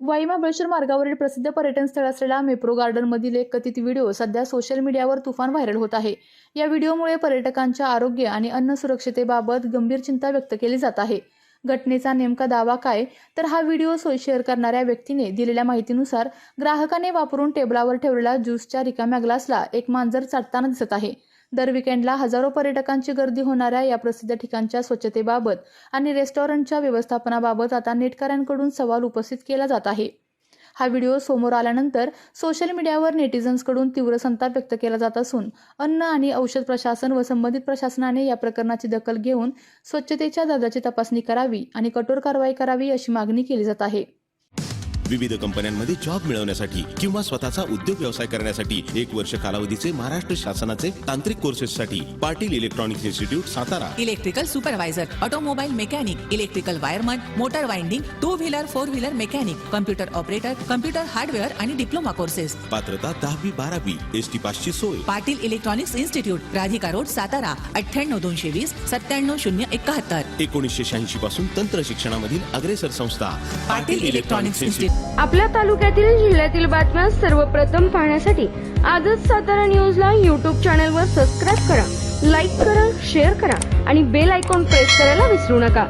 वाई महाबळेश्वर मार्गावरील प्रसिद्ध पर्यटन स्थळ असलेल्या मेप्रो गार्डनमधील एक कथित व्हिडिओ सध्या सोशल मीडियावर तुफान व्हायरल होत आहे। या व्हिडिओमुळे पर्यटकांच्या आरोग्य आणि अन्न सुरक्षतेबाबत गंभीर चिंता व्यक्त केली जात आहे। घटनेचा नेमका दावा काय, तर हा व्हिडिओ शेअर करणाऱ्या व्यक्तीने दिलेल्या माहितीनुसार ग्राहकाने वापरून टेबलावर ठेवलेल्या ज्यूसच्या रिकाम्या ग्लासला एक मांजर चाटताना दिसत आहे। दर विकेंडला हजारो पर्यटकांची गर्दी होणाऱ्या या प्रसिद्ध ठिकाणच्या स्वच्छतेबाबत आणि रेस्टॉरंटच्या व्यवस्थापनाबाबत आता नेटकऱ्यांकडून सवाल उपस्थित केला जात आहे। हा व्हिडिओ समोर आल्यानंतर सोशल मीडियावर नेटिझन्सकडून तीव्र संताप व्यक्त केला जात असून अन्न आणि औषध प्रशासन व संबंधित प्रशासनाने या प्रकरणाची दखल घेऊन स्वच्छतेच्या दर्जाची तपासणी करावी आणि कठोर कारवाई करावी अशी मागणी केली जात आहे। विविध कंपन्यांमध्ये जॉब मिळवण्यासाठी किंवा स्वतःचा उद्योग व्यवसाय करण्यासाठी 1 वर्ष कालावधीचे महाराष्ट्र शासनाचे तांत्रिक कोर्सेससाठी Patil electronics institute Satara. Electrical supervisor, automobile mechanic, electrical wireman, motor winding, 2 wheeler 4 wheeler mechanic, computer operator, computer hardware आणि डिप्लोमा कोर्सेस। पात्रता 10वी 12वी एसटी पासची सोय। Patil electronics institute, Radhika road, Satara 98 220 97071। 1986 पासून तंत्र शिक्षणामधील अग्रेसर संस्था पाटील इलेक्ट्रॉनिक्स इन्स्टिट्यूट। आपल्या तालुक्यातील जिल्ह्यातील बातम्या सर्वप्रथम पाहण्यासाठी आजच सातारा न्यूजला YouTube चॅनलवर सबस्क्राईब करा, लाईक करा, शेअर करा आणि बेल आयकॉन प्रेस करायला विसरू नका।